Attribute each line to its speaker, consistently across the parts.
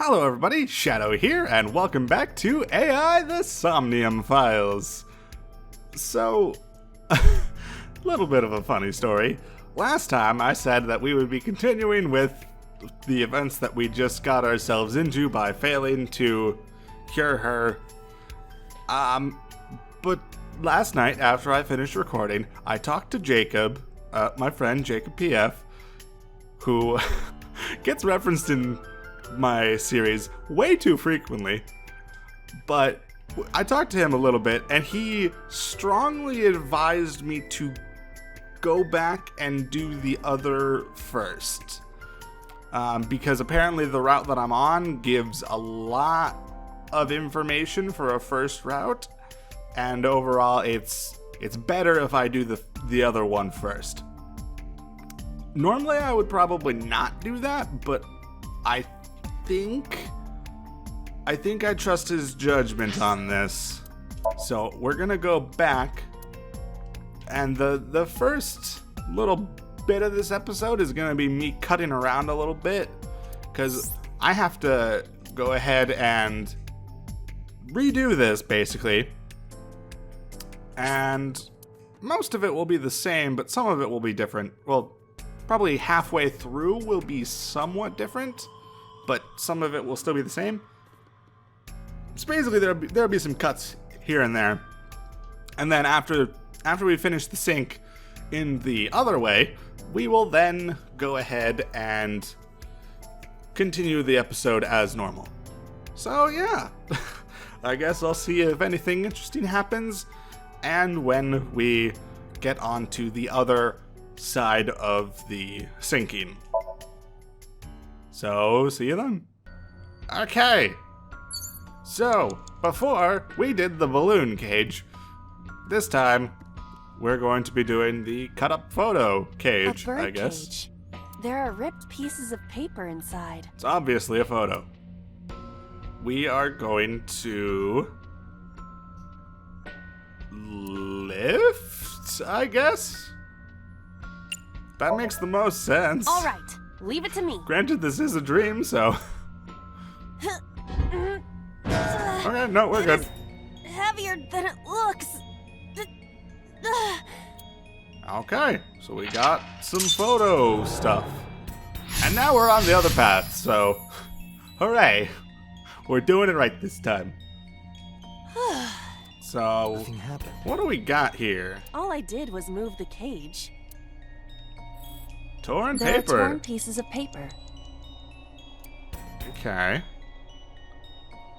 Speaker 1: Hello everybody, Shadow here, and welcome back to AI The Somnium Files. So, a little bit of a funny story. Last time I said that we would be continuing with the events that we just got ourselves into by failing to cure her. But last night, after I finished recording, I talked to Jacob, my friend JacobPF, who gets referenced in my series way too frequently, but I talked to him a little bit and he strongly advised me to go back and do the other first, because apparently the route that I'm on gives a lot of information for a first route, and overall it's better if I do the other one first. Normally I would probably not do that, but I think I trust his judgment on this. So we're gonna go back, and the first little bit of this episode is gonna be me cutting around a little bit, because I have to go ahead and redo this basically, and most of it will be the same, but some of it will be different. Well, probably halfway through will be somewhat different, but some of it will still be the same. So basically there'll be some cuts here and there. And then after we finish the sync in the other way, we will then go ahead and continue the episode as normal. So yeah, I guess I'll see if anything interesting happens and when we get onto the other side of the syncing. So, see you then. Okay. So, before we did the balloon cage, this time we're going to be doing the cut up photo cage,
Speaker 2: a bird
Speaker 1: I guess.
Speaker 2: Cage. There are ripped pieces of paper inside.
Speaker 1: It's obviously a photo. We are going to lift, I guess? That makes the most sense.
Speaker 2: All right, leave it to me.
Speaker 1: Granted, this is a dream, so... Okay, no, we're good.
Speaker 2: It's heavier than it looks.
Speaker 1: Okay, so we got some photo stuff. And now we're on the other path, so... Hooray! We're doing it right this time. So...
Speaker 3: Nothing happened.
Speaker 1: What do we got here?
Speaker 2: All I did was move the cage.
Speaker 1: Torn
Speaker 2: There
Speaker 1: paper.
Speaker 2: are torn pieces of paper.
Speaker 1: Okay.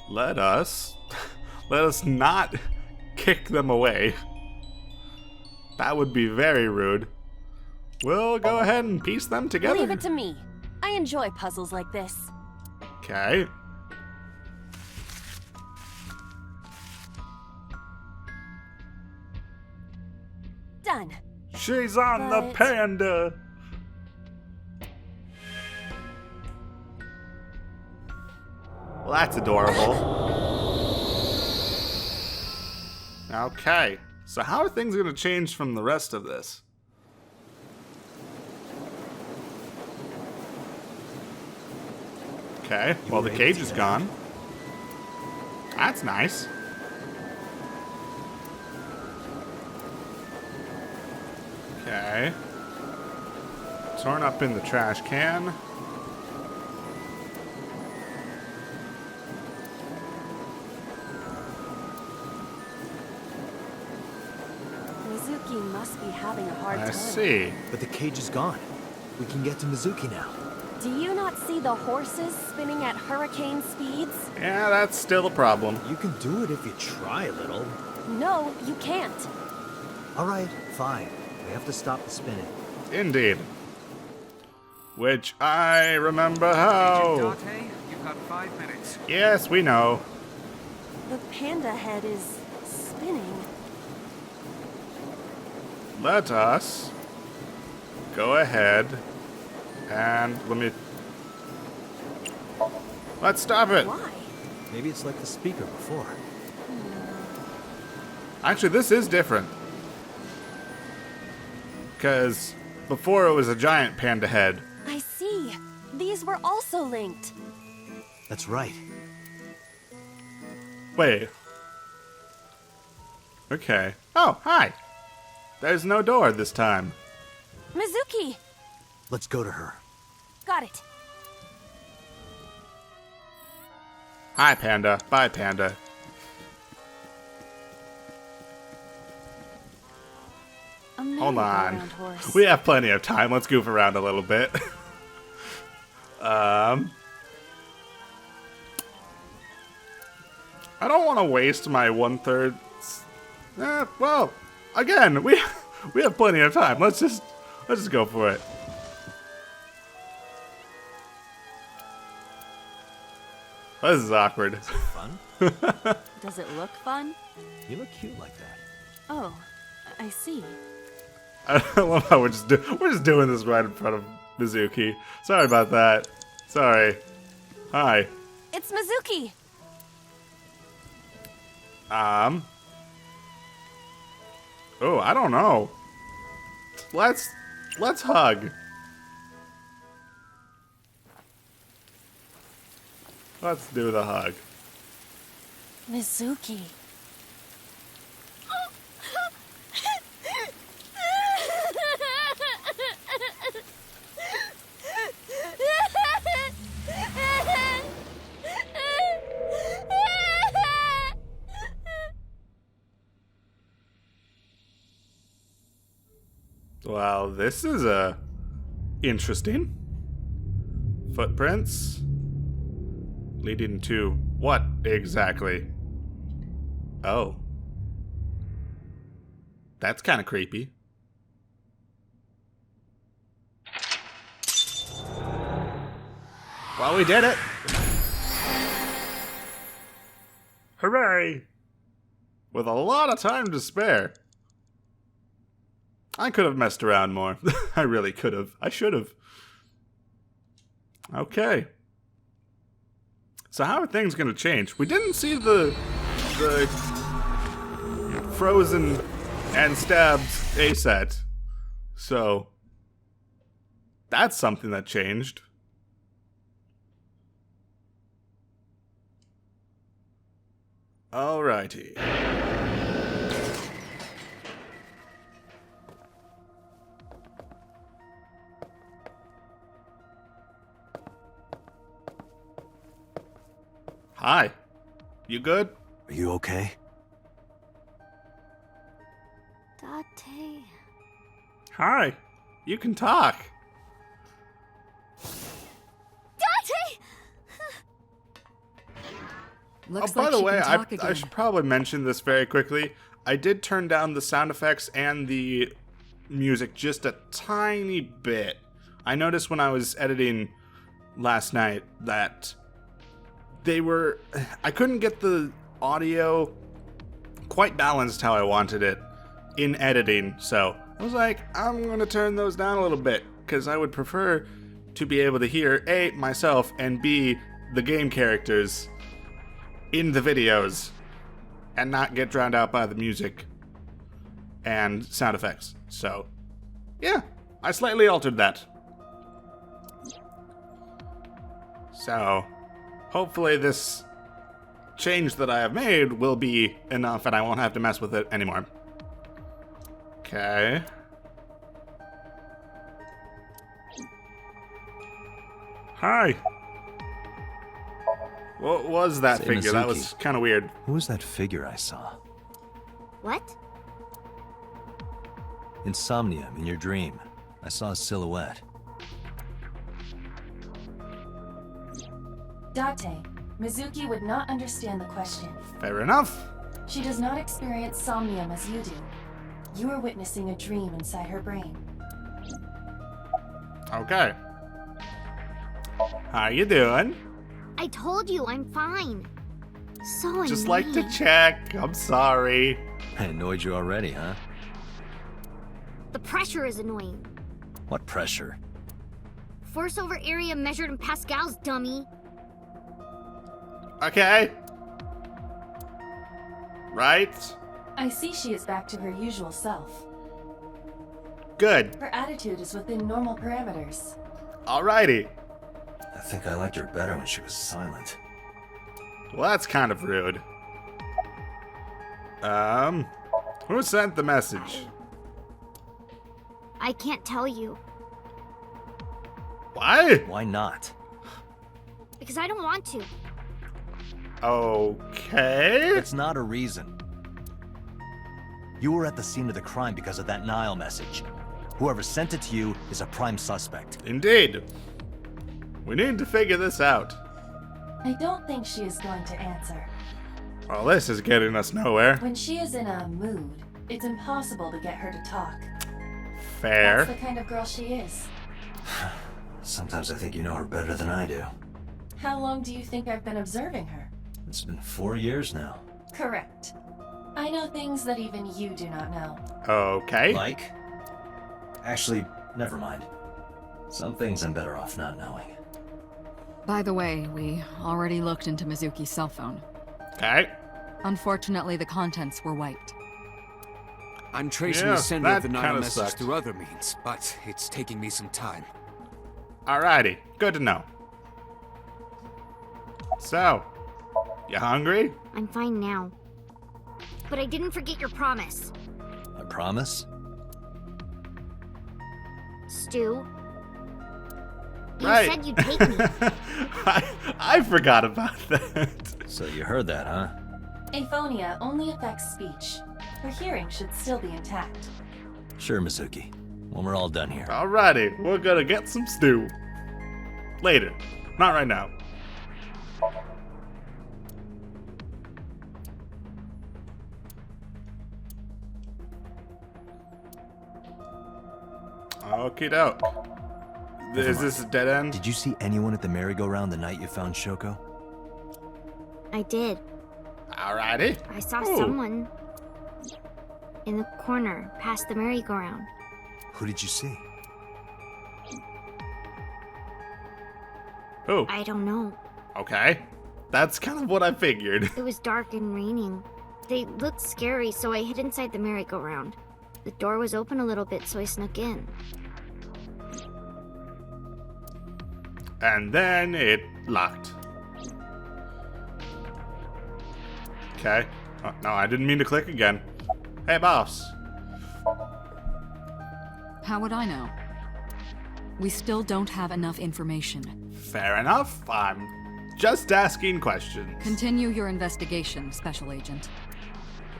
Speaker 1: Let us not kick them away. That would be very rude. We'll go ahead and piece them together.
Speaker 2: Leave it to me. I enjoy puzzles like this.
Speaker 1: Okay.
Speaker 2: Done.
Speaker 1: She's on the
Speaker 2: But-
Speaker 1: panda. Well, that's adorable. Okay, so how are things going to change from the rest of this? Okay, well, the cage is gone. That's nice. Okay. Torn up in the trash can.
Speaker 2: Mizuki must be having a hard time.
Speaker 1: I see.
Speaker 3: But the cage is gone. We can get to Mizuki now.
Speaker 2: Do you not see the horses spinning at hurricane speeds?
Speaker 1: Yeah, that's still a problem.
Speaker 3: You can do it if you try a little.
Speaker 2: No, you can't.
Speaker 3: All right, fine. We have to stop the spinning.
Speaker 1: Indeed. Which I remember how.
Speaker 4: Agent Date, you've got 5 minutes.
Speaker 1: Yes, we know.
Speaker 2: The panda head is spinning.
Speaker 1: Let us go ahead and let's stop it.
Speaker 2: Why?
Speaker 3: Maybe it's like the speaker before.
Speaker 1: Actually, this is different. Because before it was a giant panda head.
Speaker 2: I see. These were also linked.
Speaker 3: That's right.
Speaker 1: Wait. Okay. Oh, hi. There's no door this time.
Speaker 2: Mizuki!
Speaker 3: Let's go to her.
Speaker 2: Got it.
Speaker 1: Hi, Panda. Bye, Panda.
Speaker 2: A
Speaker 1: Hold on.
Speaker 2: merry-go-round horse.
Speaker 1: We have plenty of time. Let's goof around a little bit. I don't want to waste my 1/3. Well, again, we have plenty of time. Let's just go for it. This is awkward.
Speaker 3: Fun?
Speaker 2: Does it look fun?
Speaker 3: You look cute like that.
Speaker 2: Oh, I see.
Speaker 1: I love how we're just doing this right in front of Mizuki. Sorry about that. Sorry. Hi.
Speaker 2: It's Mizuki!
Speaker 1: Oh, I don't know. Let's hug. Let's do the hug.
Speaker 2: Mizuki.
Speaker 1: Well, this is interesting. Footprints leading to what exactly? Oh. That's kind of creepy. Well, we did it. Hooray! With a lot of time to spare. I could have messed around more. I really could have. I should have. Okay. So how are things going to change? We didn't see the frozen and stabbed A-set. So that's something that changed. Alrighty. Hi. You good?
Speaker 3: Are you okay?
Speaker 2: Date.
Speaker 1: Hi. You can talk.
Speaker 2: Date!
Speaker 5: Looks
Speaker 1: By
Speaker 5: like
Speaker 1: the
Speaker 5: she
Speaker 1: way,
Speaker 5: can talk
Speaker 1: I
Speaker 5: again.
Speaker 1: should probably mention this very quickly. I did turn down the sound effects and the music just a tiny bit. I noticed when I was editing last night that I couldn't get the audio quite balanced how I wanted it in editing, so I was like, I'm gonna turn those down a little bit, because I would prefer to be able to hear A, myself, and B, the game characters in the videos, and not get drowned out by the music and sound effects. So, yeah, I slightly altered that. So, hopefully this change that I have made will be enough and I won't have to mess with it anymore. Okay. Hi. What was that
Speaker 3: Say,
Speaker 1: figure? That
Speaker 3: Mizuki.
Speaker 1: was kind of weird.
Speaker 3: Who was that figure I saw?
Speaker 2: What?
Speaker 3: In Somnium, in your dream. I saw a silhouette.
Speaker 6: Date, Mizuki would not understand the question.
Speaker 1: Fair enough.
Speaker 6: She does not experience somnium as you do. You are witnessing a dream inside her brain.
Speaker 1: Okay. How you doing?
Speaker 7: I told you I'm fine. So
Speaker 1: Just
Speaker 7: annoying.
Speaker 1: like to check. I'm sorry.
Speaker 3: I annoyed you already, huh?
Speaker 7: The pressure is annoying.
Speaker 3: What pressure?
Speaker 7: Force over area measured in pascals, dummy.
Speaker 1: Okay. Right?
Speaker 6: I see she is back to her usual self.
Speaker 1: Good.
Speaker 6: Her attitude is within normal parameters.
Speaker 1: Alrighty.
Speaker 3: I think I liked her better when she was silent.
Speaker 1: Well, that's kind of rude. Who sent the message?
Speaker 7: I can't tell you.
Speaker 1: Why?
Speaker 3: Why not?
Speaker 7: Because I don't want to.
Speaker 1: Okay.
Speaker 3: It's not a reason. You were at the scene of the crime because of that Nile message. Whoever sent it to you is a prime suspect.
Speaker 1: Indeed. We need to figure this out.
Speaker 6: I don't think she is going to answer.
Speaker 1: Well, this is getting us nowhere.
Speaker 6: When she is in a mood, it's impossible to get her to talk.
Speaker 1: Fair.
Speaker 6: That's the kind of girl she is.
Speaker 3: Sometimes I think you know her better than I do.
Speaker 6: How long do you think I've been observing her?
Speaker 3: It's been 4 years now.
Speaker 6: Correct. I know things that even you do not know.
Speaker 1: Okay.
Speaker 3: Like? Actually, never mind. Some things I'm better off not knowing.
Speaker 5: By the way, we already looked into Mizuki's cell phone.
Speaker 1: Okay.
Speaker 5: Unfortunately, the contents were wiped.
Speaker 4: I'm tracing
Speaker 1: Yeah,
Speaker 4: the sender
Speaker 1: that
Speaker 4: of the Nile
Speaker 1: kinda
Speaker 4: message
Speaker 1: sucked.
Speaker 4: through other means, but it's taking me some time.
Speaker 1: Alrighty. Good to know. So, you hungry?
Speaker 7: I'm fine now. But I didn't forget your promise.
Speaker 3: I promise?
Speaker 7: Stu. You
Speaker 1: Right.
Speaker 7: said you'd take me.
Speaker 1: I forgot about that.
Speaker 3: So you heard that, huh?
Speaker 6: Aphonia only affects speech. Her hearing should still be intact.
Speaker 3: Sure, Mizuki. When we're all done here.
Speaker 1: Alrighty, we're gonna get some stew. Later. Not right now. Okie doke. Is this a dead end?
Speaker 3: Did you see anyone at the merry-go-round the night you found Shoko?
Speaker 7: I did.
Speaker 1: Alrighty.
Speaker 7: I saw
Speaker 1: Ooh.
Speaker 7: someone in the corner past the merry-go-round.
Speaker 3: Who did you see?
Speaker 1: Oh,
Speaker 7: I don't know.
Speaker 1: okay. That's kind of what I figured.
Speaker 7: It was dark and raining. They looked scary, so I hid inside the merry-go-round. The door was open a little bit, so I snuck in.
Speaker 1: And then it locked. Okay. Oh, no, I didn't mean to click again. Hey, boss.
Speaker 5: How would I know? We still don't have enough information.
Speaker 1: Fair enough. I'm just asking questions.
Speaker 5: Continue your investigation, Special Agent.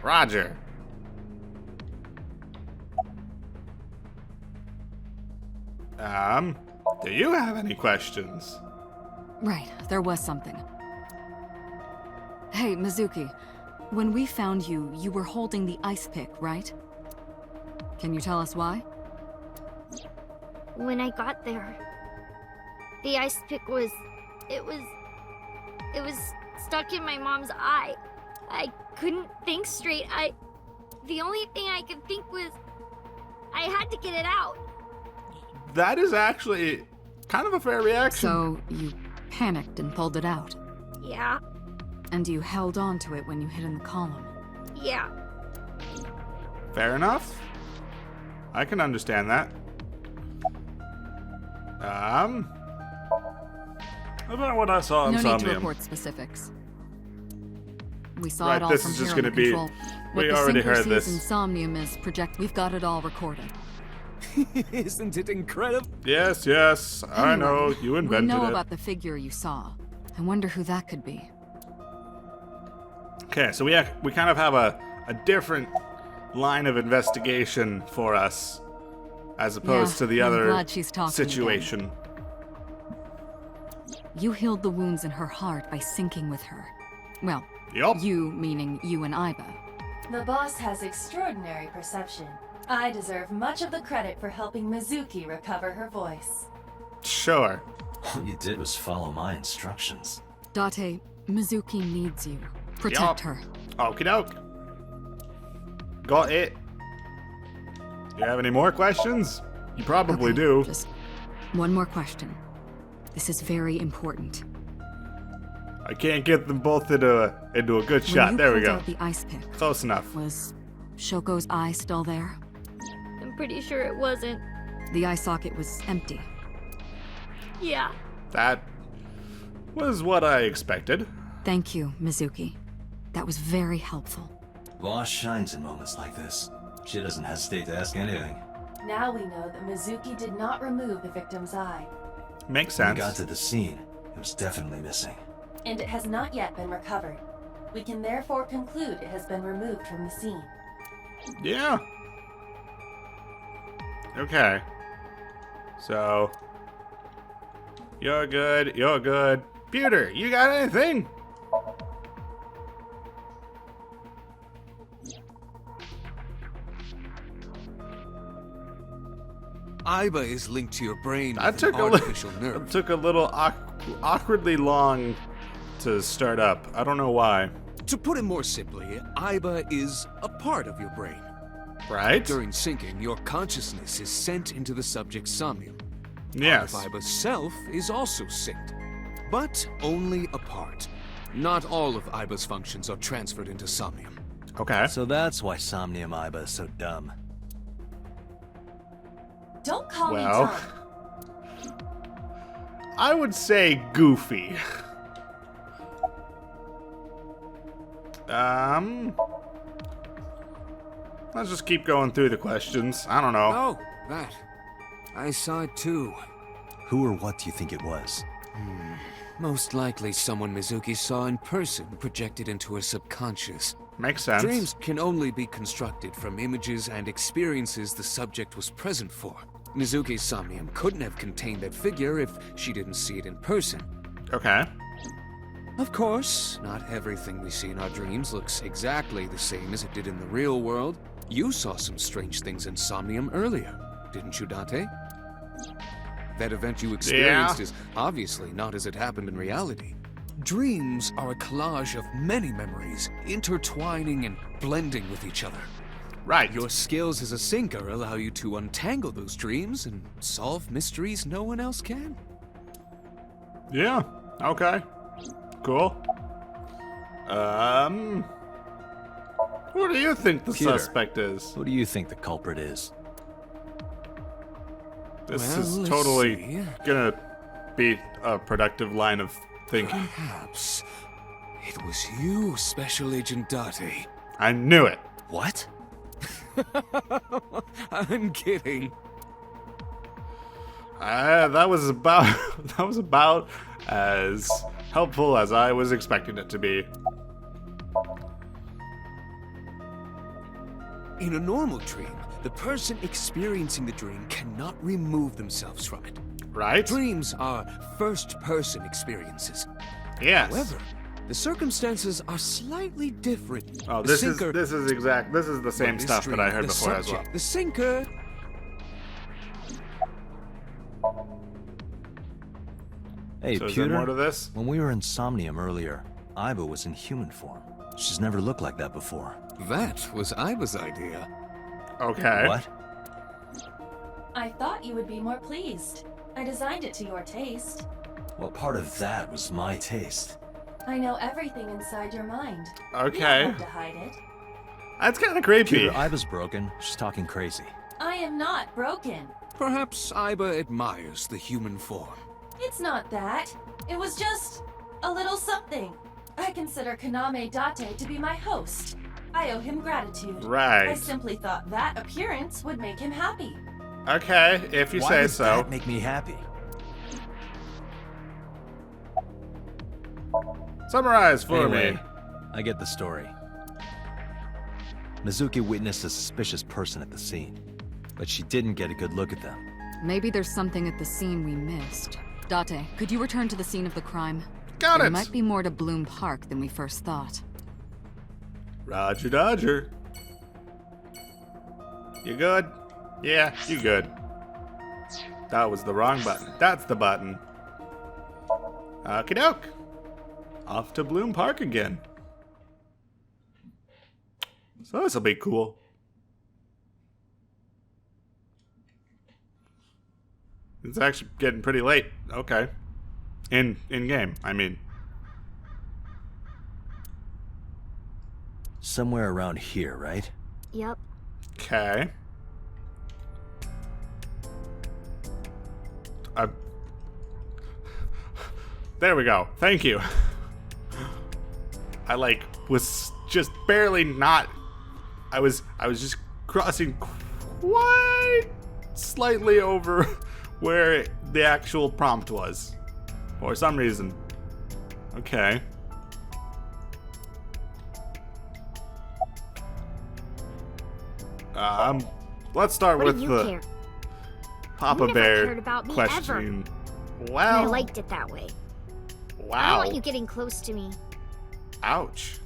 Speaker 1: Roger. Do you have any questions?
Speaker 5: Right, there was something. Hey, Mizuki. When we found you, you were holding the ice pick, right? Can you tell us why?
Speaker 7: When I got there, the ice pick was... It was stuck in my mom's eye. I couldn't think straight. The only thing I could think was... I had to get it out.
Speaker 1: That is actually kind of a fair reaction.
Speaker 5: So, you panicked and pulled it out.
Speaker 7: Yeah,
Speaker 5: And you held on to it when you hid in the column.
Speaker 7: yeah.
Speaker 1: Fair enough. I can understand that. About what I saw in
Speaker 5: No need to
Speaker 1: Somnium.
Speaker 5: report specifics. We saw
Speaker 1: Right,
Speaker 5: it all
Speaker 1: this
Speaker 5: from
Speaker 1: is
Speaker 5: here
Speaker 1: just
Speaker 5: in
Speaker 1: gonna
Speaker 5: the
Speaker 1: be-
Speaker 5: control.
Speaker 1: we
Speaker 5: What the
Speaker 1: already
Speaker 5: Sinker
Speaker 1: heard
Speaker 5: sees
Speaker 1: this.
Speaker 5: in Somnium is project. We've got it all recorded.
Speaker 4: Isn't it incredible?
Speaker 1: Yes, yes. I know.
Speaker 5: Anyway,
Speaker 1: You invented
Speaker 5: we know
Speaker 1: it.
Speaker 5: about the figure you saw. I wonder who that could be.
Speaker 1: Okay, so we kind of have a different line of investigation for us as opposed
Speaker 5: Yeah,
Speaker 1: to the
Speaker 5: I'm
Speaker 1: other
Speaker 5: glad she's talking
Speaker 1: situation.
Speaker 5: You healed the wounds in her heart by syncing with her. Well,
Speaker 1: Yup.
Speaker 5: you meaning you and Iba.
Speaker 6: The boss has extraordinary perception. I deserve much of the credit for helping Mizuki recover her voice.
Speaker 1: Sure.
Speaker 3: All you did was follow my instructions.
Speaker 5: Date, Mizuki needs you. Protect
Speaker 1: Yup.
Speaker 5: her.
Speaker 1: Okie doke. Got it. You have any more questions? You probably
Speaker 5: Okay,
Speaker 1: do.
Speaker 5: Just one more question. This is very important.
Speaker 1: I can't get them both into a good shot.
Speaker 5: When you
Speaker 1: There we
Speaker 5: pulled
Speaker 1: go.
Speaker 5: out the ice pick,
Speaker 1: Close enough.
Speaker 5: was Shoko's eye still there?
Speaker 7: I'm pretty sure it wasn't.
Speaker 5: The eye socket was empty.
Speaker 7: Yeah.
Speaker 1: That Was what I expected.
Speaker 5: Thank you, Mizuki. That was very helpful.
Speaker 3: Boss shines in moments like this. She doesn't hesitate to ask anything.
Speaker 6: Now we know that Mizuki did not remove the victim's eye,
Speaker 1: Makes
Speaker 3: When
Speaker 1: sense.
Speaker 3: we got to the scene, it was definitely missing.
Speaker 6: and it has not yet been recovered. We can therefore conclude it has been removed from the scene.
Speaker 1: Yeah. Okay. So. You're good. You're good. Pewter, you got anything?
Speaker 4: Aiba is linked to your brain
Speaker 1: That
Speaker 4: with
Speaker 1: took
Speaker 4: an
Speaker 1: a
Speaker 4: artificial
Speaker 1: It
Speaker 4: nerve.
Speaker 1: took a little awkwardly long to start up. I don't know why.
Speaker 4: To put it more simply, Aiba is a part of your brain.
Speaker 1: Right?
Speaker 4: During syncing, your consciousness is sent into the subject's somnium.
Speaker 1: Yes.
Speaker 4: Part of Aiba's self is also synced, but only a part. Not all of Aiba's functions are transferred into somnium.
Speaker 1: Okay.
Speaker 3: So that's why Somnium Aiba is so dumb.
Speaker 6: Don't call
Speaker 1: Well.
Speaker 6: me dumb.
Speaker 1: I would say goofy. Let's just keep going through the questions. I don't know.
Speaker 4: Oh, that. I saw it too.
Speaker 3: Who or what do you think it was?
Speaker 4: Most likely someone Mizuki saw in person projected into her subconscious.
Speaker 1: Makes sense.
Speaker 4: Dreams can only be constructed from images and experiences the subject was present for. Mizuki's somnium couldn't have contained that figure if she didn't see it in person.
Speaker 1: Okay.
Speaker 4: Of course, not everything we see in our dreams looks exactly the same as it did in the real world. You saw some strange things in Somnium earlier, didn't you, Date? That event you experienced is obviously not as it happened in reality. Dreams are a collage of many memories, intertwining and blending with each other.
Speaker 1: Right.
Speaker 4: Your skills as a sinker allow you to untangle those dreams and solve mysteries no one else can.
Speaker 1: Yeah. Okay. Cool. Who do you think the
Speaker 3: Peter.
Speaker 1: suspect is?
Speaker 3: Who do you think the culprit is?
Speaker 1: This
Speaker 4: Well,
Speaker 1: is
Speaker 4: let's
Speaker 1: totally
Speaker 4: see.
Speaker 1: gonna be a productive line of thinking.
Speaker 4: Perhaps it was you, Special Agent Date.
Speaker 1: I knew it.
Speaker 3: What?
Speaker 4: I'm kidding.
Speaker 1: That was about as helpful as I was expecting it to be.
Speaker 4: In a normal dream, the person experiencing the dream cannot remove themselves from it.
Speaker 1: Right?
Speaker 4: Dreams are first-person experiences.
Speaker 1: Yes.
Speaker 4: However, the circumstances are slightly different.
Speaker 1: Oh,
Speaker 4: The
Speaker 1: this
Speaker 4: sinker-
Speaker 1: is the same
Speaker 4: this
Speaker 1: stuff that I
Speaker 4: dream,
Speaker 1: heard
Speaker 4: the
Speaker 1: before as well.
Speaker 4: subject, The sinker.
Speaker 3: Hey,
Speaker 1: So is there
Speaker 3: Pewter,
Speaker 1: more to this?
Speaker 3: when we were in Somnium earlier, Aiba was in human form. She's never looked like that before.
Speaker 4: That was Aiba's idea.
Speaker 1: Okay.
Speaker 3: What?
Speaker 6: I thought you would be more pleased. I designed it to your taste.
Speaker 3: Well, part of that was my taste.
Speaker 6: I know everything inside your mind. You
Speaker 1: Okay.
Speaker 6: don't have to hide it.
Speaker 1: That's kind of creepy.
Speaker 3: Pewter, Aiba's broken. She's talking crazy.
Speaker 6: I am not broken.
Speaker 4: Perhaps Aiba admires the human form.
Speaker 6: It's not that. It was just a little something. I consider Kaname Date to be my host. I owe him gratitude. I
Speaker 1: Right.
Speaker 6: simply thought that appearance would make him happy.
Speaker 1: Okay, if you
Speaker 3: Why
Speaker 1: say
Speaker 3: would
Speaker 1: so.
Speaker 3: that make me happy?
Speaker 1: Summarize for
Speaker 3: Anyway,
Speaker 1: me.
Speaker 3: I get the story. Mizuki witnessed a suspicious person at the scene, but she didn't get a good look at them.
Speaker 5: Maybe there's something at the scene we missed. Date, could you return to the scene of the crime?
Speaker 1: Got
Speaker 5: There
Speaker 1: it.
Speaker 5: might be more to Bloom Park than we first thought.
Speaker 1: Roger Dodger. You good? Yeah, you good. That was the wrong button. That's the button. Okie doke. Off to Bloom Park again. So this'll be cool. It's actually getting pretty late. Okay. In game, I mean.
Speaker 3: Somewhere around here, right?
Speaker 7: Yep.
Speaker 1: Okay. There we go. Thank you. I was just barely not. I was just crossing quite slightly over where the actual prompt was, for some reason. Okay. Let's start
Speaker 7: What
Speaker 1: with
Speaker 7: do you
Speaker 1: the
Speaker 7: care?
Speaker 1: Papa
Speaker 7: You never
Speaker 1: Bear
Speaker 7: cared about me
Speaker 1: question.
Speaker 7: And
Speaker 1: Wow.
Speaker 7: I liked it that way. I don't
Speaker 1: Wow.
Speaker 7: want you getting close to me.
Speaker 1: Ouch.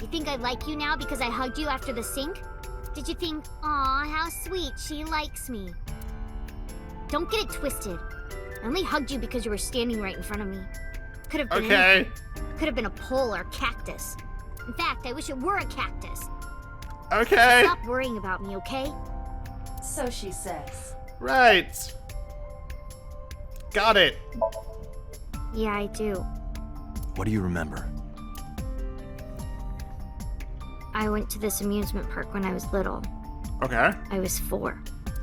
Speaker 7: You think I like you now because I hugged you after the sink? Did you think, aw, how sweet, she likes me? Don't get it twisted. I only hugged you because you were standing right in front of me. Could have been
Speaker 1: Okay.
Speaker 7: Could have been a pole or a cactus. In fact, I wish it were a cactus.
Speaker 1: Okay.
Speaker 7: Stop worrying about me, okay?
Speaker 6: So she says.
Speaker 1: Right. Got it.
Speaker 7: Yeah, I do.
Speaker 3: What do you remember?
Speaker 7: I went to this amusement park when I was little.
Speaker 1: Okay.
Speaker 7: I was 4.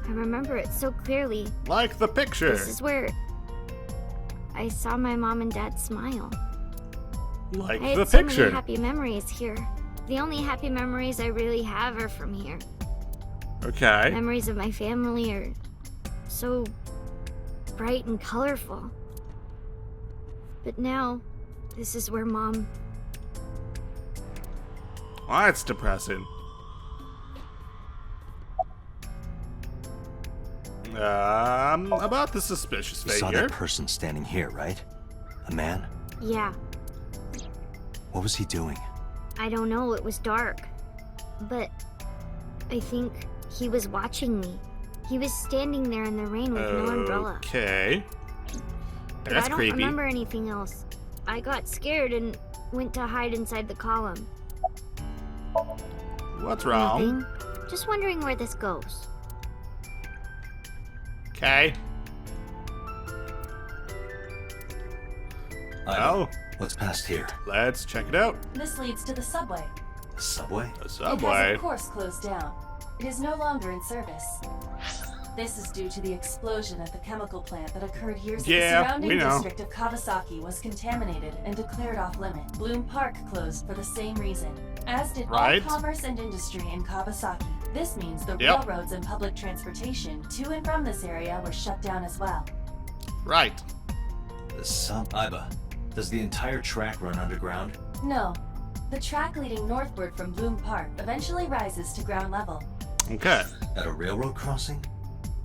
Speaker 7: I remember it so clearly.
Speaker 1: Like the picture.
Speaker 7: This is where I saw my mom and dad smile.
Speaker 1: Like
Speaker 7: I had
Speaker 1: the
Speaker 7: so
Speaker 1: picture.
Speaker 7: many happy memories here. The only happy memories I really have are from here.
Speaker 1: Okay.
Speaker 7: Memories of my family are so bright and colorful. But now, this is where Mom...
Speaker 1: Well, that's depressing. About the suspicious
Speaker 3: You saw
Speaker 1: figure.
Speaker 3: that person standing here, right? A man?
Speaker 7: Yeah,
Speaker 3: What was he doing?
Speaker 7: I don't know, it was dark. But I think he was watching me. He was standing there in the rain with no umbrella.
Speaker 1: Okay.
Speaker 7: But
Speaker 1: That's
Speaker 7: I don't
Speaker 1: creepy.
Speaker 7: remember anything else. I got scared and went to hide inside the column.
Speaker 1: What's wrong?
Speaker 7: Nothing. Just wondering where this goes.
Speaker 1: Okay. Well,
Speaker 3: What's past here?
Speaker 1: let's check it out.
Speaker 6: This leads to the subway.
Speaker 3: The subway?
Speaker 1: The
Speaker 6: It
Speaker 1: subway.
Speaker 6: has, of course, closed down. It is no longer in service. This is due to the explosion at the chemical plant that occurred years ago.
Speaker 1: Yeah,
Speaker 6: The surrounding
Speaker 1: we know.
Speaker 6: district of Kawasaki was contaminated and declared off limit. Bloom Park closed for the same reason, as did
Speaker 1: Right.
Speaker 6: all commerce and industry in Kawasaki. This means the
Speaker 1: Yep.
Speaker 6: railroads and public transportation to and from this area were shut down as well.
Speaker 1: Right.
Speaker 3: The Iba. Does the entire track run underground?
Speaker 6: No, the track leading northward from Bloom Park eventually rises to ground level.
Speaker 1: Okay.
Speaker 3: At a railroad crossing?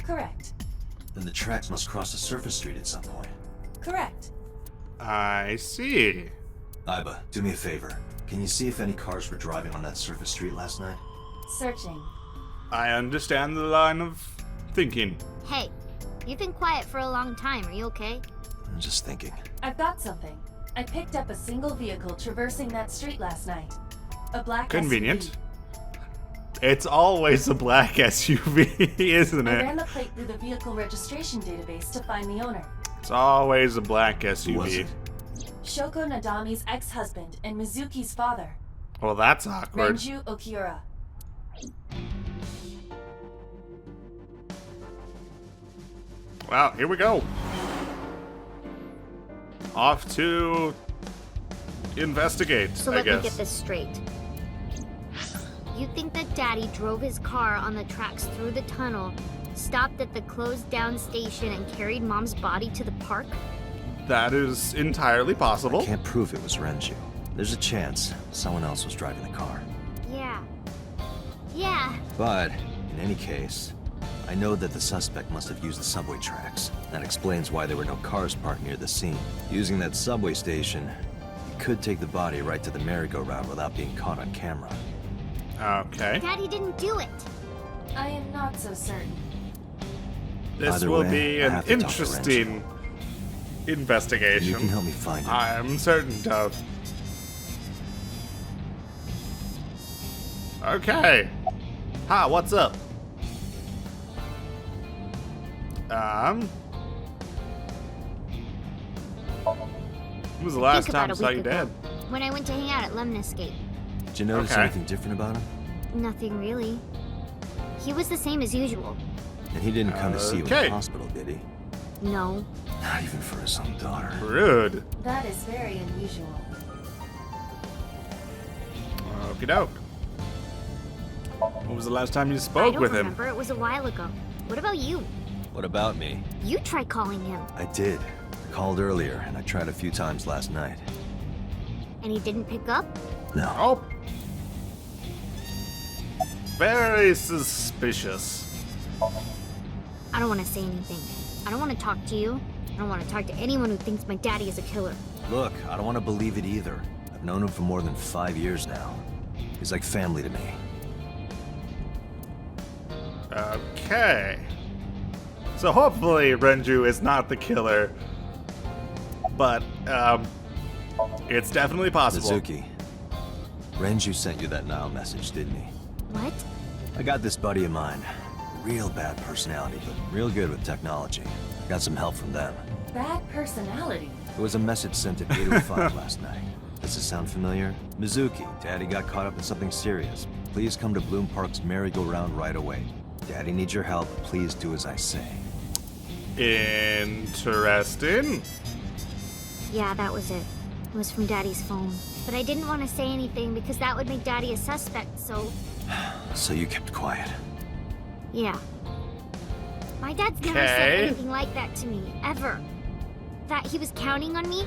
Speaker 6: Correct.
Speaker 3: Then the tracks must cross a surface street at some point.
Speaker 6: Correct.
Speaker 1: I see.
Speaker 3: Iba, do me a favor. Can you see if any cars were driving on that surface street last night?
Speaker 6: Searching.
Speaker 1: I understand the line of thinking.
Speaker 7: Hey, you've been quiet for a long time. Are you okay?
Speaker 3: I'm just thinking.
Speaker 6: I've got something. I picked up a single vehicle traversing that street last night. A black
Speaker 1: Convenient.
Speaker 6: SUV.
Speaker 1: It's always a black SUV, isn't
Speaker 6: I ran
Speaker 1: it?
Speaker 6: the plate through the vehicle registration database to find the owner.
Speaker 1: It's always a black
Speaker 3: Who was
Speaker 1: SUV.
Speaker 3: it?
Speaker 6: Shoko Nadami's ex-husband and Mizuki's father,
Speaker 1: Well, that's awkward.
Speaker 6: Renju Okiura.
Speaker 1: Well, here we go. Off to investigate,
Speaker 7: So
Speaker 1: I
Speaker 7: let me
Speaker 1: guess.
Speaker 7: get this straight. You think that Daddy drove his car on the tracks through the tunnel, stopped at the closed down station, and carried Mom's body to the park?
Speaker 1: That is entirely possible.
Speaker 3: Can't prove it was Renju. There's a chance someone else was driving the car.
Speaker 7: Yeah. Yeah.
Speaker 3: But, in any case, I know that the suspect must have used the subway tracks. That explains why there were no cars parked near the scene. Using that subway station, he could take the body right to the merry-go-round without being caught on camera.
Speaker 1: Okay.
Speaker 7: Daddy didn't do it.
Speaker 6: I am not so certain.
Speaker 1: This
Speaker 3: Either
Speaker 1: will
Speaker 3: way,
Speaker 1: be
Speaker 3: I
Speaker 1: an
Speaker 3: have to talk to
Speaker 1: interesting investigation.
Speaker 3: You can help me find him.
Speaker 1: I'm certain of. Okay. Hi, what's up? When was the last
Speaker 7: Think
Speaker 1: time I
Speaker 7: about a
Speaker 1: saw
Speaker 7: week
Speaker 1: you
Speaker 7: ago,
Speaker 1: dead?
Speaker 7: when I went to hang out at Lemniscape.
Speaker 3: Did you notice
Speaker 1: Okay.
Speaker 3: anything different about him?
Speaker 7: Nothing really. He was the same as usual.
Speaker 3: And he didn't come to see you in
Speaker 1: Okay.
Speaker 3: the hospital, did he?
Speaker 7: No.
Speaker 3: Not even for his own daughter.
Speaker 1: Rude.
Speaker 6: That is very unusual.
Speaker 1: Okie doke. When was the last time you
Speaker 7: I
Speaker 1: spoke
Speaker 7: don't
Speaker 1: with him?
Speaker 7: remember. It was a while ago. What about you?
Speaker 3: What about me?
Speaker 7: You tried calling him,
Speaker 3: I did. I called earlier, and I tried a few times last night.
Speaker 7: and he didn't pick up?
Speaker 3: No.
Speaker 1: Oh. Very suspicious.
Speaker 7: I don't want to say anything. I don't want to talk to you. I don't want to talk to anyone who thinks my daddy is a killer.
Speaker 3: Look, I don't want to believe it either. I've known him for more than 5 years now. He's like family to me.
Speaker 1: Okay. So hopefully Renju is not the killer. But, it's definitely possible.
Speaker 3: Mizuki, Renju sent you that Nile message, didn't he?
Speaker 7: What?
Speaker 3: I got this buddy of mine. Real bad personality, but real good with technology. Got some help from them.
Speaker 6: Bad personality.
Speaker 3: There was a message sent at 8:05 last night. Does this sound familiar? Mizuki, Daddy got caught up in something serious. Please come to Bloom Park's merry-go-round right away. Daddy needs your help. Please do as I say.
Speaker 1: Interesting.
Speaker 7: Yeah, that was it. It was from Daddy's phone. But I didn't want to say anything because that would make Daddy a suspect, so...
Speaker 3: So you kept quiet.
Speaker 7: Yeah. My dad's never
Speaker 1: Okay.
Speaker 7: said anything like that to me, ever. That he was counting on me?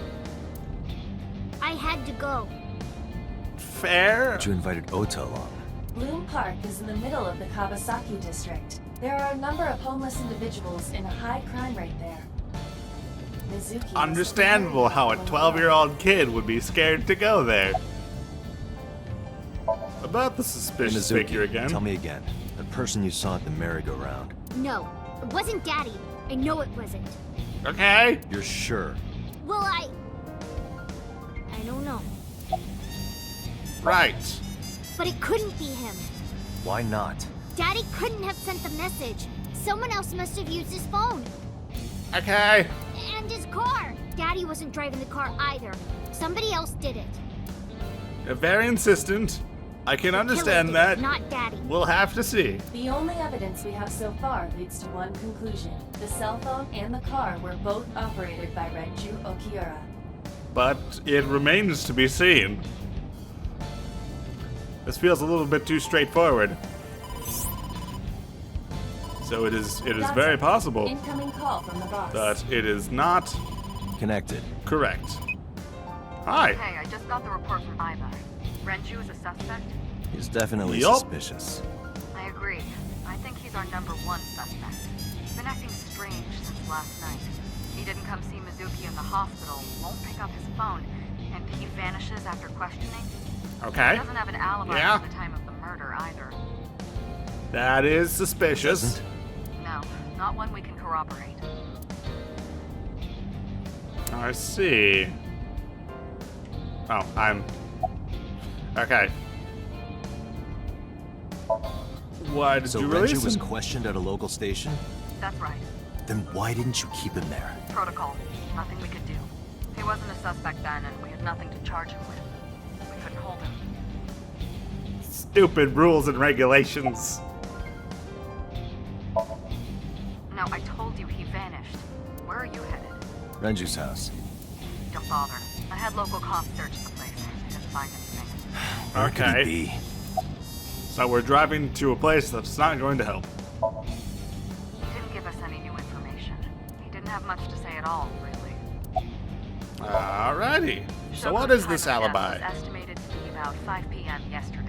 Speaker 7: I had to go.
Speaker 1: Fair.
Speaker 3: But you invited Ota along.
Speaker 6: Bloom Park is in the middle of the Kawasaki district. There are a number of homeless individuals in a high crime rate there. Mizuki is
Speaker 1: Understandable
Speaker 6: very
Speaker 1: how a
Speaker 6: comfortable.
Speaker 1: 12-year-old kid would be scared to go there. About the
Speaker 3: Hey,
Speaker 1: suspicious
Speaker 3: Mizuki,
Speaker 1: figure again.
Speaker 3: tell me again. The person you saw at the merry-go-round.
Speaker 7: No, it wasn't Daddy. I know it wasn't.
Speaker 1: Okay.
Speaker 3: You're sure?
Speaker 7: Well, I don't know.
Speaker 1: Right.
Speaker 7: But it couldn't be him.
Speaker 3: Why not?
Speaker 7: Daddy couldn't have sent the message. Someone else must have used his phone.
Speaker 1: Okay.
Speaker 7: And his car. Daddy wasn't driving the car either. Somebody else did it.
Speaker 1: Very insistent. I can
Speaker 7: Killer
Speaker 1: understand
Speaker 7: did
Speaker 1: that.
Speaker 7: it, not Daddy.
Speaker 1: We'll have to see.
Speaker 6: The only evidence we have so far leads to one conclusion. The cell phone and the car were both operated by Renju Okiura.
Speaker 1: But it remains to be seen. This feels a little bit too straightforward. So it is
Speaker 6: That's
Speaker 1: very
Speaker 6: it.
Speaker 1: possible
Speaker 6: Incoming call from the boss.
Speaker 1: that it is not
Speaker 3: Connected.
Speaker 1: correct. Hi.
Speaker 8: Hey, I just got the report from Iva. Renju is a suspect?
Speaker 3: He's definitely
Speaker 1: Yup.
Speaker 3: suspicious.
Speaker 8: I agree. I think he's our number one suspect. He's been acting strange since last night. He didn't come see Mizuki in the hospital, won't pick up his phone, and he vanishes after questioning. He
Speaker 1: Okay.
Speaker 8: doesn't have an alibi
Speaker 1: Yeah.
Speaker 8: at the time of the murder either.
Speaker 1: That is suspicious.
Speaker 3: Doesn't?
Speaker 8: No, not one we can corroborate.
Speaker 1: I see. Oh, I'm... Okay. Why did
Speaker 3: So
Speaker 1: you
Speaker 3: Renju
Speaker 1: release
Speaker 3: was
Speaker 1: him?
Speaker 3: questioned at a local station?
Speaker 8: That's right.
Speaker 3: Then why didn't you keep him there?
Speaker 8: Protocol. Nothing we could do. He wasn't a suspect then, and we had nothing to charge him with. We couldn't hold him.
Speaker 1: Stupid rules and regulations.
Speaker 8: No, I told you he vanished. Where are you headed?
Speaker 3: Renju's house.
Speaker 8: Don't bother. I had local cops search the place. They didn't find anything.
Speaker 3: Where could
Speaker 1: Okay.
Speaker 3: he be?
Speaker 1: So we're driving to a place that's not going to help.
Speaker 8: He didn't give us any new information. He didn't have much to say at all, really.
Speaker 1: Alrighty. So what
Speaker 8: Shoko's
Speaker 1: is this
Speaker 8: time of death
Speaker 1: alibi?
Speaker 8: was estimated to be about 5 p.m. yesterday.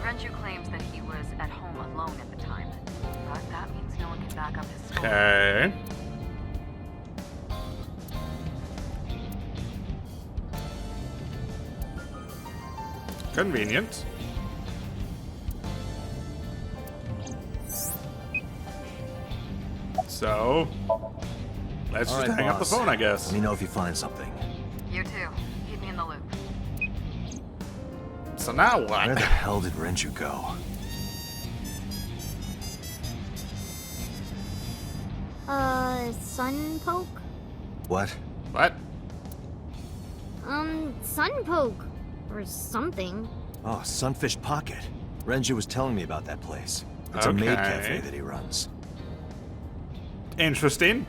Speaker 8: Renju claims that he was at home alone at the time. But that means no one can back up his story.
Speaker 1: Okay. Convenient. So, let's
Speaker 3: All
Speaker 1: just
Speaker 3: right,
Speaker 1: hang up the
Speaker 3: boss.
Speaker 1: phone, I guess.
Speaker 3: Let me know if you find something.
Speaker 8: You too. Keep me in the loop.
Speaker 1: So now
Speaker 3: Where
Speaker 1: what?
Speaker 3: the hell did Renju go?
Speaker 7: Sun poke?
Speaker 3: What?
Speaker 1: What?
Speaker 7: Sun poke. Or something.
Speaker 3: Oh, Sunfish Pocket. Renju was telling me about that place. It's a maid
Speaker 1: Okay.
Speaker 3: cafe that he runs.
Speaker 1: Interesting.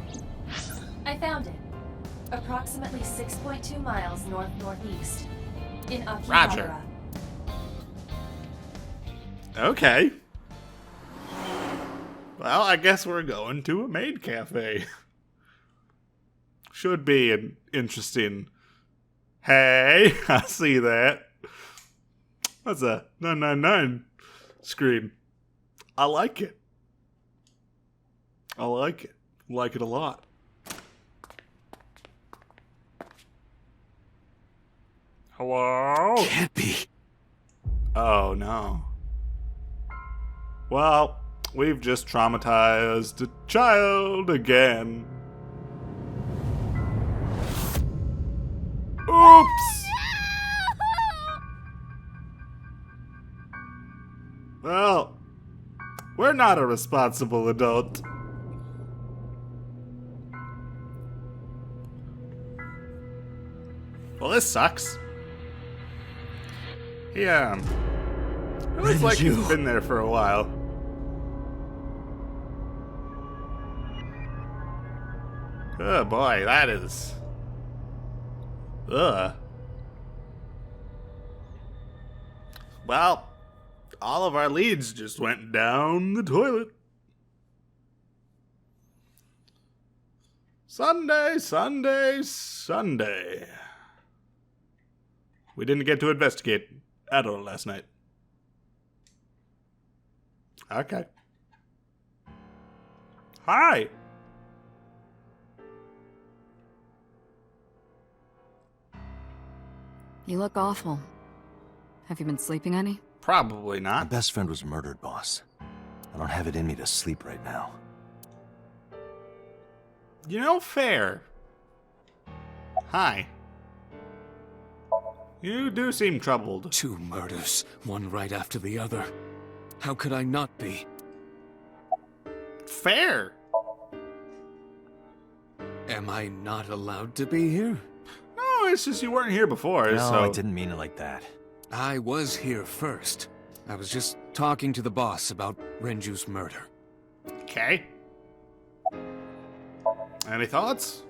Speaker 6: I found it. Approximately 6.2 miles north-northeast. In Akihabara.
Speaker 1: Roger. Okay. Well, I guess we're going to a maid cafe. Should be an interesting... Hey, I see that. That's a 999 screen. I like it. I like it. Like it a lot. Hello?
Speaker 3: Can't be.
Speaker 1: Oh, no. Well, we've just traumatized a child again. Oops! Well, we're not a responsible adult. Well, this sucks. Yeah. It looks like he's been there for a while. Oh boy, that is... Ugh. Well, all of our leads just went down the toilet. Sunday, Sunday, Sunday. We didn't get to investigate at all last night. Okay. Hi.
Speaker 5: You look awful. Have you been sleeping any?
Speaker 1: Probably
Speaker 3: My
Speaker 1: not.
Speaker 3: best friend was murdered, boss. I don't have it in me to sleep right now.
Speaker 1: You know, fair. Hi. You do seem troubled.
Speaker 4: 2 murders, one right after the other. How could I not be?
Speaker 1: Fair.
Speaker 4: Am I not allowed to be here?
Speaker 1: No, it's just you weren't here before,
Speaker 3: No,
Speaker 1: so...
Speaker 3: I didn't mean it like that.
Speaker 4: I was here first. I was just talking to the boss about Renju's murder.
Speaker 1: Okay. Any thoughts?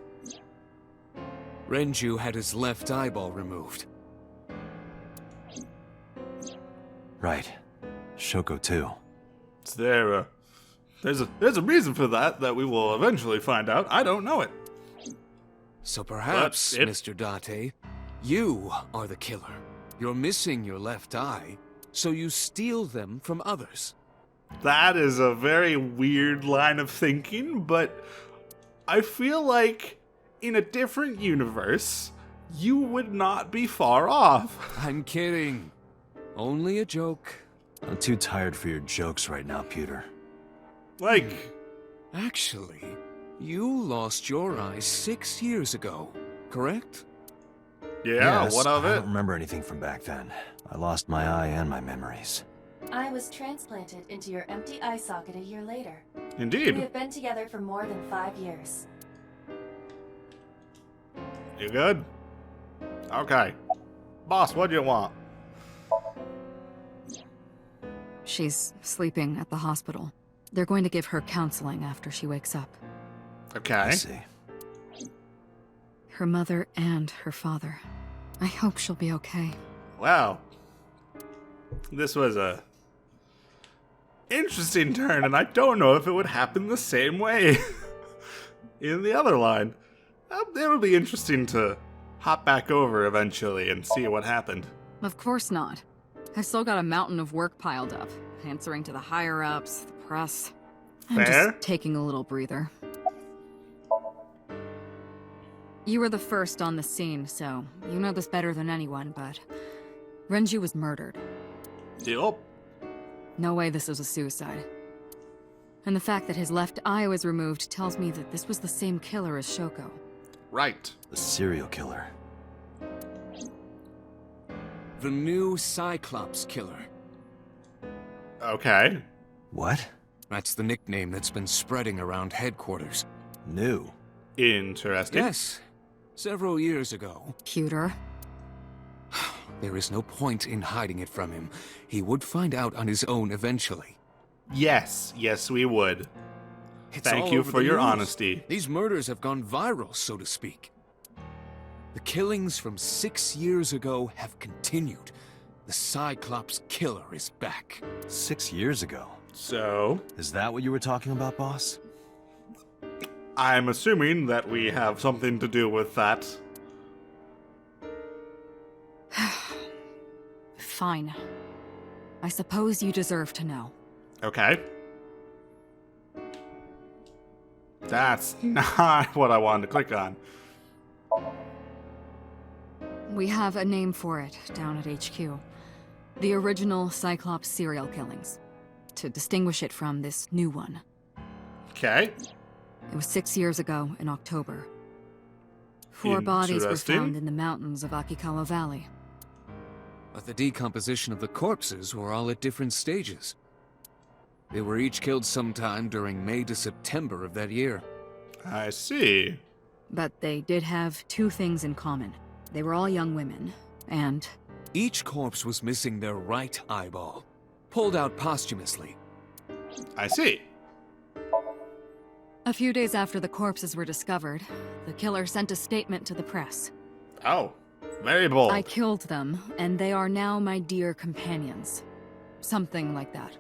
Speaker 4: Renju had his left eyeball removed.
Speaker 3: Right. Shoko too.
Speaker 1: Is there there's a reason for that we will eventually find out. I don't know it.
Speaker 4: So perhaps,
Speaker 1: But it-
Speaker 4: Mr. Date, you are the killer. You're missing your left eye, so you steal them from others.
Speaker 1: That is a very weird line of thinking, but I feel like in a different universe, you would not be far off.
Speaker 4: I'm kidding. Only a joke.
Speaker 3: I'm too tired for your jokes right now, Pewter.
Speaker 1: Like,
Speaker 4: Actually, you lost your eye 6 years ago, correct?
Speaker 1: yeah,
Speaker 3: Yes,
Speaker 1: what of
Speaker 3: I
Speaker 1: it?
Speaker 3: don't remember anything from back then. I lost my eye and my memories.
Speaker 6: I was transplanted into your empty eye socket a year later. We
Speaker 1: Indeed.
Speaker 6: have been together for more than 5 years.
Speaker 1: You good? Okay. Boss, what do you want?
Speaker 5: She's sleeping at the hospital. They're going to give her counseling after she wakes up.
Speaker 1: Okay.
Speaker 3: I see.
Speaker 5: Her mother and her father. I hope she'll be okay.
Speaker 1: Wow. This was a interesting turn, and I don't know if it would happen the same way in the other line. It'll be interesting to hop back over eventually and see what happened.
Speaker 5: Of course not. I've still got a mountain of work piled up, answering to the higher-ups, the press. I'm
Speaker 1: Fair.
Speaker 5: just taking a little breather. You were the first on the scene, so you know this better than anyone, but Renju was murdered.
Speaker 1: Yup.
Speaker 5: No way this was a suicide. And the fact that his left eye was removed tells me that this was the same killer as Shoko.
Speaker 1: Right.
Speaker 3: The serial killer.
Speaker 4: The new Cyclops killer.
Speaker 1: Okay.
Speaker 3: What?
Speaker 4: That's the nickname that's been spreading around headquarters.
Speaker 3: New.
Speaker 1: Interesting.
Speaker 4: Yes, several years ago.
Speaker 5: Pewter.
Speaker 4: There is no point in hiding it from him. He would find out on his own eventually.
Speaker 1: Yes, we would.
Speaker 4: It's
Speaker 1: Thank
Speaker 4: all
Speaker 1: you
Speaker 4: over
Speaker 1: for
Speaker 4: the
Speaker 1: your
Speaker 4: news.
Speaker 1: honesty.
Speaker 4: These murders have gone viral, so to speak. The killings from 6 years ago have continued. The Cyclops killer is back.
Speaker 3: 6 years ago.
Speaker 1: So,
Speaker 3: Is that what you were talking about, boss?
Speaker 1: I'm assuming that we have something to do with that.
Speaker 5: Fine. I suppose you deserve to know.
Speaker 1: Okay. That's not what I wanted to click on.
Speaker 5: We have a name for it down at HQ. The original Cyclops serial killings. To distinguish it from this new one.
Speaker 1: Okay.
Speaker 5: It was 6 years ago in October. 4 bodies were
Speaker 1: Interesting.
Speaker 5: found in the mountains of Akikawa Valley.
Speaker 4: But the decomposition of the corpses were all at different stages. They were each killed sometime during May to September of that year.
Speaker 1: I see.
Speaker 5: But they did have 2 things in common. They were all young women, and
Speaker 4: Each corpse was missing their right eyeball, pulled out posthumously.
Speaker 1: I see.
Speaker 5: a few days after the corpses were discovered, the killer sent a statement to the press.
Speaker 1: Oh, very bold.
Speaker 5: I killed them, and they are now my dear companions. Something like that.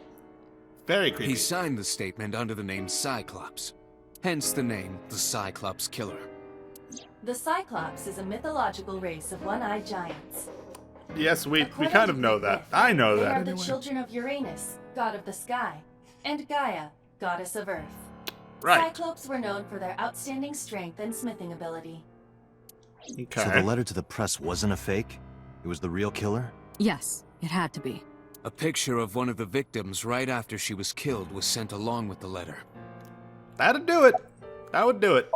Speaker 1: Very creepy.
Speaker 4: He signed the statement under the name Cyclops, hence the name the Cyclops Killer.
Speaker 6: The Cyclops is a mythological race of one-eyed giants.
Speaker 1: Yes, we
Speaker 6: According
Speaker 1: kind of
Speaker 6: to
Speaker 1: know
Speaker 6: the
Speaker 1: that.
Speaker 6: myth,
Speaker 1: I know
Speaker 6: they
Speaker 1: that
Speaker 6: are the
Speaker 1: anyway.
Speaker 6: children of Uranus, god of the sky, and Gaia, goddess of earth.
Speaker 1: Right.
Speaker 6: Cyclops were known for their outstanding strength and smithing ability.
Speaker 1: Okay.
Speaker 3: So the letter to the press wasn't a fake? It was the real killer?
Speaker 5: Yes, it had to be.
Speaker 4: A picture of one of the victims right after she was killed was sent along with the letter.
Speaker 1: That'd do it. That would do it.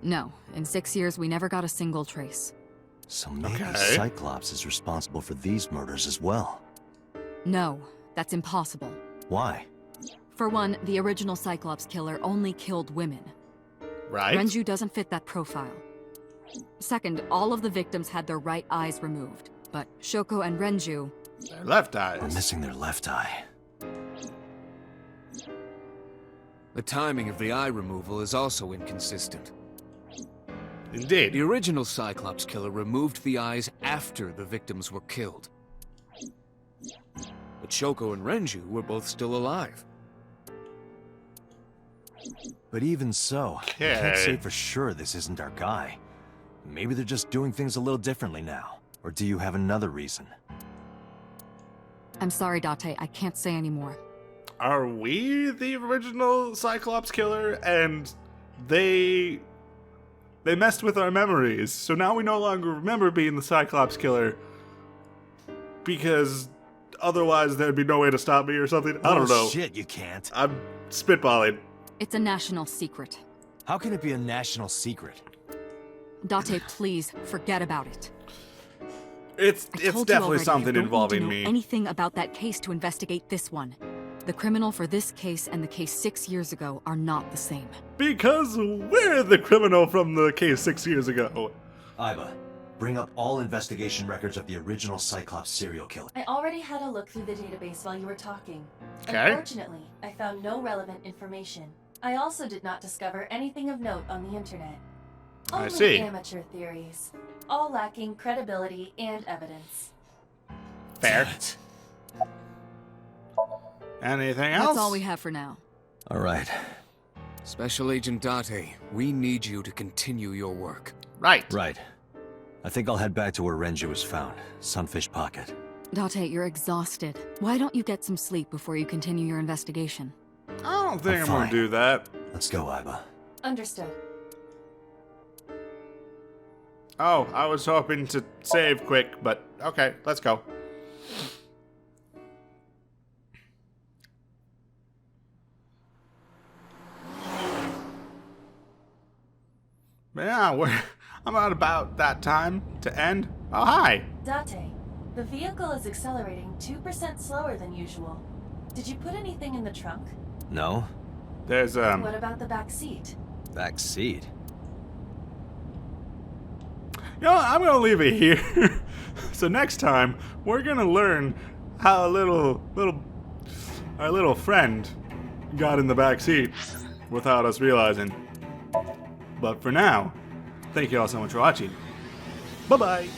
Speaker 5: No, in 6 years we never got a single trace.
Speaker 3: So maybe
Speaker 1: Okay.
Speaker 3: Cyclops is responsible for these murders as well.
Speaker 5: No, that's impossible.
Speaker 3: Why?
Speaker 5: For one, the original Cyclops killer only killed women.
Speaker 1: Right?
Speaker 5: Renju doesn't fit that profile. Second, all of the victims had their right eyes removed, but Shoko and Renju,
Speaker 1: Their left
Speaker 3: We're
Speaker 1: eyes.
Speaker 3: missing their left eye.
Speaker 4: The timing of the eye removal is also inconsistent.
Speaker 1: Indeed.
Speaker 4: The original Cyclops Killer removed the eyes after the victims were killed. But Shoko and Renju were both still alive.
Speaker 3: But even so, I can't
Speaker 1: Okay.
Speaker 3: say for sure this isn't our guy. Maybe they're just doing things a little differently now. Or do you have another reason?
Speaker 5: I'm sorry, Date, I can't say anymore.
Speaker 1: Are we the original Cyclops killer? And they messed with our memories, so now we no longer remember being the Cyclops killer. Because otherwise there'd be no way to stop me or something. I don't know.
Speaker 3: Shit, you can't.
Speaker 1: I'm spitballing.
Speaker 5: It's a national secret.
Speaker 3: How can it be a national secret?
Speaker 5: Date, please, forget about it.
Speaker 1: It's
Speaker 5: I told you
Speaker 1: definitely
Speaker 5: already,
Speaker 1: something
Speaker 5: I don't
Speaker 1: involving
Speaker 5: need to know
Speaker 1: me.
Speaker 5: anything about that case to investigate this one. The criminal for this case and the case 6 years ago are not the same.
Speaker 1: Because we're the criminal from the case 6 years ago.
Speaker 3: Iva, bring up all investigation records of the original Cyclops serial killer.
Speaker 6: I already had a look through the database while you were talking.
Speaker 1: Okay.
Speaker 6: Unfortunately, I found no relevant information. I also did not discover anything of note on the internet.
Speaker 1: I
Speaker 6: Only
Speaker 1: see.
Speaker 6: amateur theories, all lacking credibility and evidence.
Speaker 1: Fair.
Speaker 3: Damn it.
Speaker 1: Anything else?
Speaker 5: That's all we have for now.
Speaker 3: All right.
Speaker 4: Special Agent Date, we need you to continue your work.
Speaker 1: Right.
Speaker 3: Right. I think I'll head back to where Renju was found. Sunfish Pocket.
Speaker 5: Date, you're exhausted. Why don't you get some sleep before you continue your investigation?
Speaker 1: I don't think I'm
Speaker 3: fine.
Speaker 1: gonna do that.
Speaker 3: Let's go, Iva.
Speaker 6: Understood.
Speaker 1: Oh, I was hoping to save quick, but okay, let's go. Yeah, I'm at about that time to end. Oh, hi.
Speaker 6: Date, the vehicle is accelerating 2% slower than usual. Did you put anything in the trunk?
Speaker 3: No?
Speaker 1: There's,
Speaker 6: What about the back seat?
Speaker 3: Back seat.
Speaker 1: you know what, I'm gonna leave it here. So next time, we're gonna learn how our little friend got in the back seat without us realizing. But for now, thank you all so much for watching. Bye-bye.